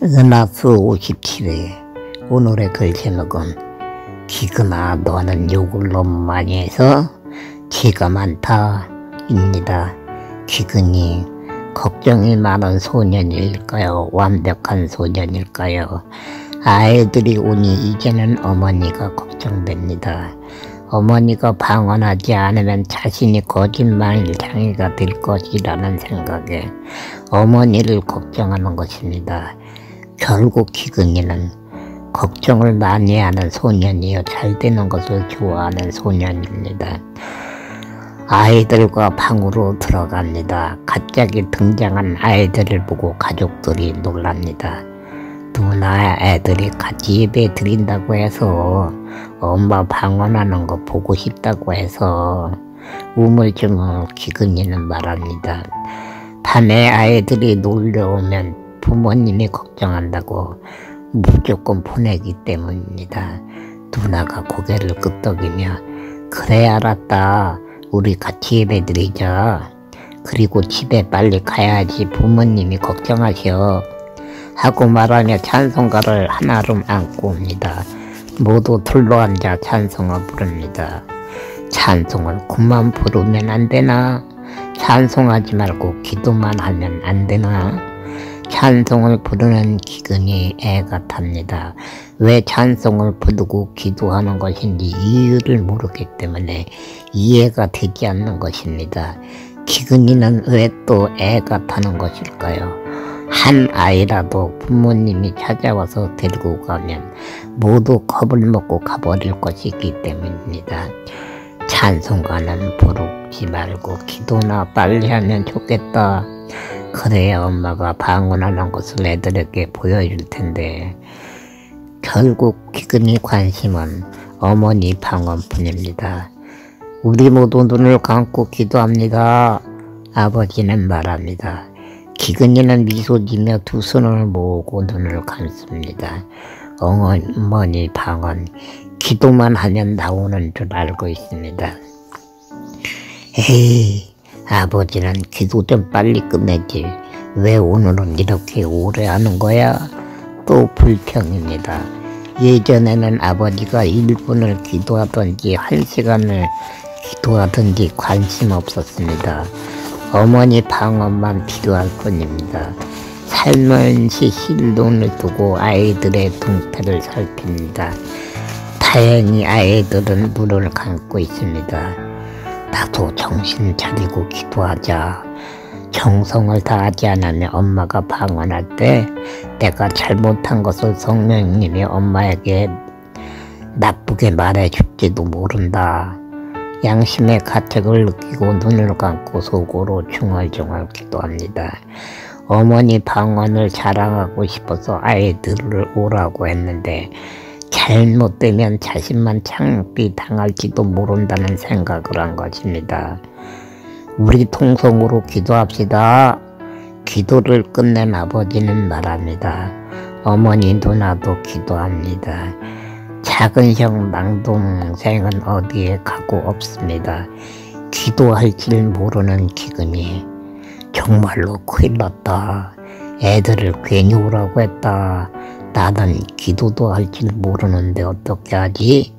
은하수 57회 오늘의 글 제목은 기근아 너는 욕을 너무 많이 해서 죄가 많다 입니다. 기근이 걱정이 많은 소년일까요? 완벽한 소년일까요? 아이들이 오니 이제는 어머니가 걱정됩니다. 어머니가 방언하지 않으면 자신이 거짓말장애가 될 것이라는 생각에 어머니를 걱정하는 것입니다. 결국 기근이는 걱정을 많이 하는 소년이요, 잘 되는 것을 좋아하는 소년입니다. 아이들과 방으로 들어갑니다. 갑자기 등장한 아이들을 보고 가족들이 놀랍니다. 누나 애들이 같이 예배 드린다고 해서 엄마 방언하는 거 보고 싶다고 해서 우물쭈물 기근이는 말합니다. 밤에 아이들이 놀러오면 부모님이 걱정한다고 무조건 보내기 때문입니다. 누나가 고개를 끄덕이며 그래 알았다. 우리 같이 예배 드리자. 그리고 집에 빨리 가야지 부모님이 걱정하셔. 하고 말하며 찬송가를 한아름 안고 옵니다. 모두 둘러앉아 찬송을 부릅니다. 찬송을 그만 부르면 안 되나? 찬송하지 말고 기도만 하면 안 되나? 찬송을 부르는 기근이 애가 탑니다. 왜 찬송을 부르고 기도하는 것인지 이유를 모르기 때문에 이해가 되지 않는 것입니다. 기근이는 왜 또 애가 타는 것일까요? 한 아이라도 부모님이 찾아와서 데리고 가면 모두 겁을 먹고 가버릴 것이기 때문입니다. 찬송가는 부르지 말고 기도나 빨리 하면 좋겠다. 그래야 엄마가 방언하는 것을 애들에게 보여줄 텐데 결국 기근이 관심은 어머니 방언뿐입니다. 우리 모두 눈을 감고 기도합니다. 아버지는 말합니다. 기근이는 미소 지며 두 손을 모으고 눈을 감습니다. 어머니 방언, 기도만 하면 나오는 줄 알고 있습니다. 에이, 아버지는 기도 좀 빨리 끝내지. 왜 오늘은 이렇게 오래 하는 거야? 또 불평입니다. 예전에는 아버지가 1분을 기도하든지 1시간을 기도하든지 관심 없었습니다. 어머니 방언만 필요할 뿐입니다. 살면서 실눈을 두고 아이들의 동태를 살핍니다. 다행히 아이들은 눈을 감고 있습니다. 나도 정신 차리고 기도하자. 정성을 다하지 않으면 엄마가 방언할 때 내가 잘못한 것을 성령님이 엄마에게 나쁘게 말해줄지도 모른다. 양심의 가책을 느끼고 눈을 감고 속으로 중얼중얼 기도합니다. 어머니 방언을 자랑하고 싶어서 아이들을 오라고 했는데 잘못되면 자신만 창피 당할지도 모른다는 생각을 한 것입니다. 우리 통성으로 기도합시다. 기도를 끝낸 아버지는 말합니다. 어머니 누나도 기도합니다. 작은 형 낭동생은 어디에 가고 없습니다. 기도할 줄 모르는 기근이 정말로 큰일 났다. 애들을 괜히 오라고 했다. 나는 기도도 할 줄 모르는데 어떻게 하지?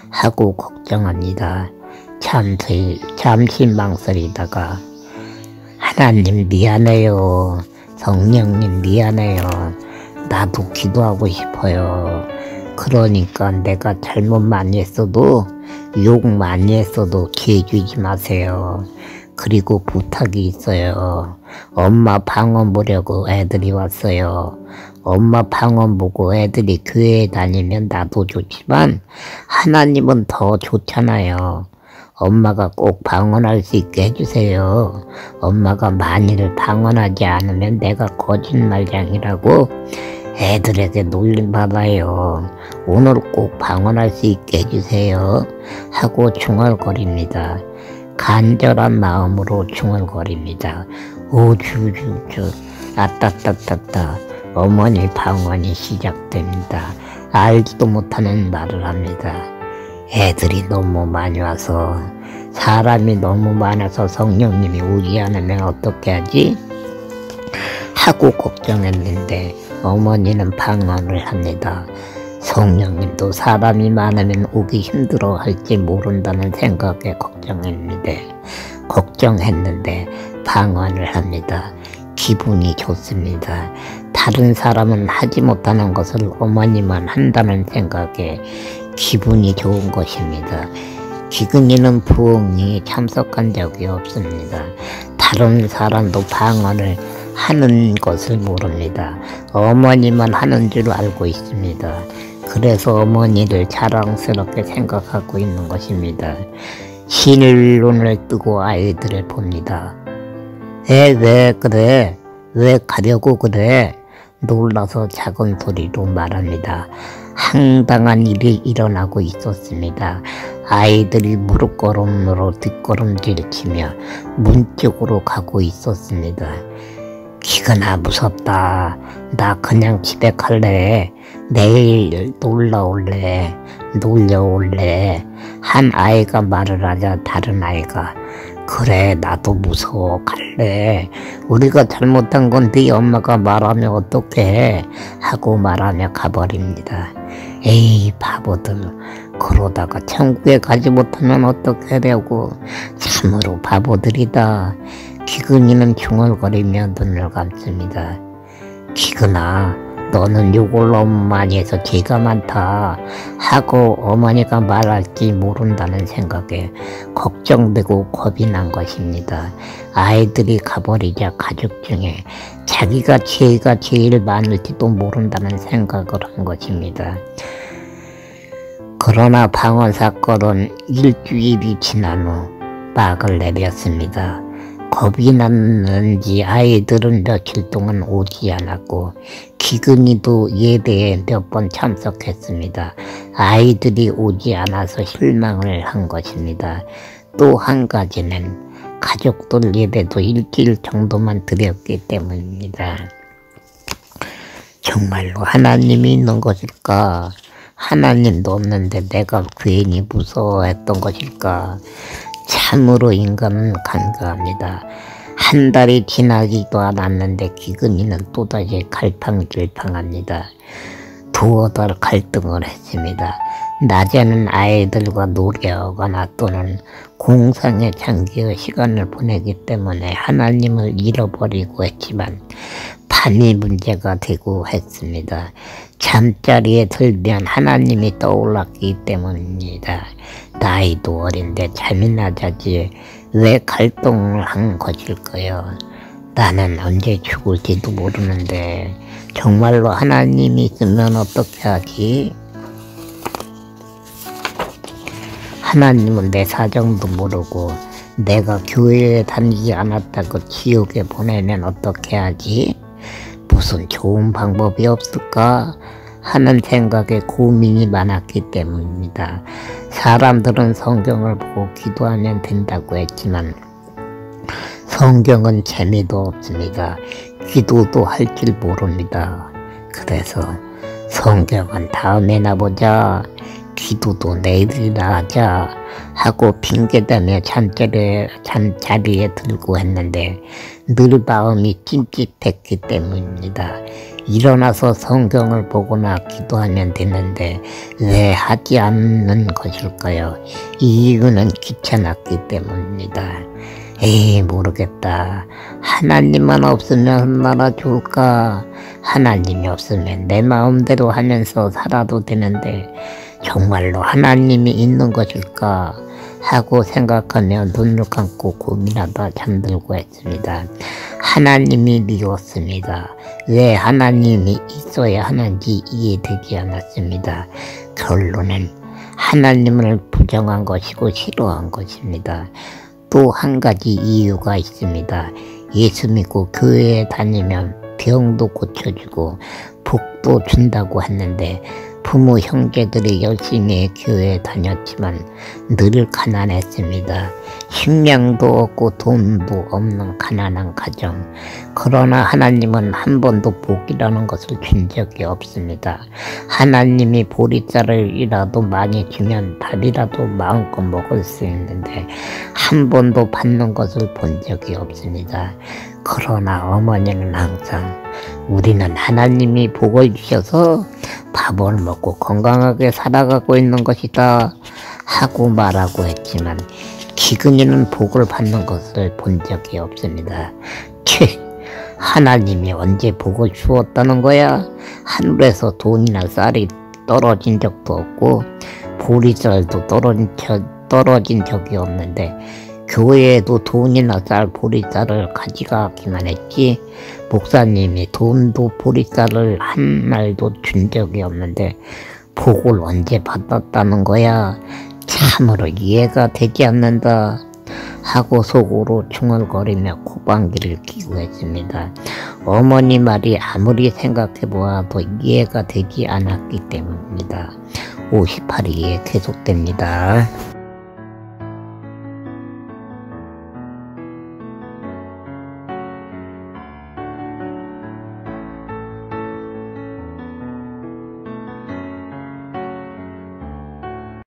하고 걱정합니다. 잠시 망설이다가 하나님 미안해요. 성령님 미안해요. 나도 기도하고 싶어요. 그러니까 내가 잘못 많이 했어도 욕 많이 했어도 죄 주지 마세요. 그리고 부탁이 있어요. 엄마 방언 보려고 애들이 왔어요. 엄마 방언 보고 애들이 교회에 다니면 나도 좋지만 하나님은 더 좋잖아요. 엄마가 꼭 방언할 수 있게 해주세요. 엄마가 만일 방언하지 않으면 내가 거짓말장이라고 애들에게 놀림받아요. 오늘 꼭 방언할 수 있게 해주세요. 하고 중얼거립니다. 간절한 마음으로 중얼거립니다. 오주주주 아따따따따. 어머니 방언이 시작됩니다. 알지도 못하는 말을 합니다. 애들이 너무 많이 와서 사람이 너무 많아서 성령님이 오지 않으면 어떻게 하지? 하고 걱정했는데 어머니는 방언을 합니다. 성령님도 사람이 많으면 오기 힘들어 할지 모른다는 생각에 걱정했는데 방언을 합니다. 기분이 좋습니다. 다른 사람은 하지 못하는 것을 어머니만 한다는 생각에 기분이 좋은 것입니다. 기근이는 부흥회에 참석한 적이 없습니다. 다른 사람도 방언을 하는 것을 모릅니다. 어머니만 하는 줄 알고 있습니다. 그래서 어머니를 자랑스럽게 생각하고 있는 것입니다. 실눈을 뜨고 아이들을 봅니다. 왜 그래? 왜 가려고 그래? 놀라서 작은 소리로 말합니다. 황당한 일이 일어나고 있었습니다. 아이들이 무릎걸음으로 뒷걸음질 치며 문 쪽으로 가고 있었습니다. 기근아, 무섭다. 나 그냥 집에 갈래. 내일 놀러올래. 한 아이가 말을 하자 다른 아이가 그래, 나도 무서워. 갈래. 우리가 잘못한 건 네 엄마가 말하면 어떡해 하고 말하며 가버립니다. 에이, 바보들. 그러다가 천국에 가지 못하면 어떻게 되고. 참으로 바보들이다. 기근이는 중얼거리며 눈을 감습니다. 기근아, 너는 욕을 너무 많이 해서 죄가 많다 하고 어머니가 말할지 모른다는 생각에 걱정되고 겁이 난 것입니다. 아이들이 가버리자 가족 중에 자기가 죄가 제일 많을지도 모른다는 생각을 한 것입니다. 그러나 방언 사건은 일주일이 지난 후 막을 내렸습니다. 겁이 났는지 아이들은 며칠 동안 오지 않았고 기근이도 예배에 몇 번 참석했습니다. 아이들이 오지 않아서 실망을 한 것입니다. 또 한 가지는 가족들 예배도 일주일 정도만 드렸기 때문입니다. 정말로 하나님이 있는 것일까? 하나님도 없는데 내가 괜히 무서워했던 것일까? 참으로 인간은 간과합니다. 한 달이 지나지도 않았는데 기근이는 또다시 갈팡질팡합니다. 두어 달 갈등을 했습니다. 낮에는 아이들과 놀이하거나 또는 공상에 잠겨 시간을 보내기 때문에 하나님을 잃어버리고 했지만 밤이 문제가 되고 했습니다. 잠자리에 들면 하나님이 떠올랐기 때문입니다. 나이도 어린데 잠이나 자지 왜 갈등을 한 것일까요? 나는 언제 죽을지도 모르는데 정말로 하나님이 있으면 어떻게 하지? 하나님은 내 사정도 모르고 내가 교회에 다니지 않았다고 지옥에 보내면 어떻게 하지? 무슨 좋은 방법이 없을까 하는 생각에 고민이 많았기 때문입니다. 사람들은 성경을 보고 기도하면 된다고 했지만 성경은 재미도 없습니다. 기도도 할 줄 모릅니다. 그래서 성경은 다음에나 보자, 기도도 내일이나 하자 하고 핑계대며 잠자리에 들고 했는데 늘 마음이 찜찜했기 때문입니다. 일어나서 성경을 보거나 기도하면 되는데 왜 하지 않는 것일까요? 이유는 귀찮았기 때문입니다. 에이, 모르겠다. 하나님만 없으면 얼마나 좋을까? 하나님이 없으면 내 마음대로 하면서 살아도 되는데 정말로 하나님이 있는 것일까? 하고 생각하며 눈을 감고 고민하다 잠들고 했습니다. 하나님이 미웠습니다. 왜 하나님이 있어야 하는지 이해되지 않았습니다. 결론은 하나님을 부정한 것이고 싫어한 것입니다. 또 한 가지 이유가 있습니다. 예수 믿고 교회에 다니면 병도 고쳐주고 복도 준다고 했는데 부모 형제들이 열심히 교회에 다녔지만 늘 가난했습니다. 식량도 없고 돈도 없는 가난한 가정. 그러나 하나님은 한 번도 복이라는 것을 준 적이 없습니다. 하나님이 보리쌀이라도 많이 주면 밥이라도 마음껏 먹을 수 있는데 한 번도 받는 것을 본 적이 없습니다. 그러나 어머니는 항상 우리는 하나님이 복을 주셔서 밥을 먹고 건강하게 살아가고 있는 것이다 하고 말하고 했지만 기근이는 복을 받는 것을 본 적이 없습니다. 하나님이 언제 복을 주었다는 거야? 하늘에서 돈이나 쌀이 떨어진 적도 없고 보리쌀도 떨어진 적이 없는데 교회에도 돈이나 쌀, 보리쌀을 가져가기만 했지 목사님이 돈도 보리쌀을 한 날도 준 적이 없는데 복을 언제 받았다는 거야? 참으로 이해가 되지 않는다 하고 속으로 중얼거리며 콧방귀를 뀌고 했습니다. 어머니 말이 아무리 생각해보아도 이해가 되지 않았기 때문입니다. 58위에 계속됩니다.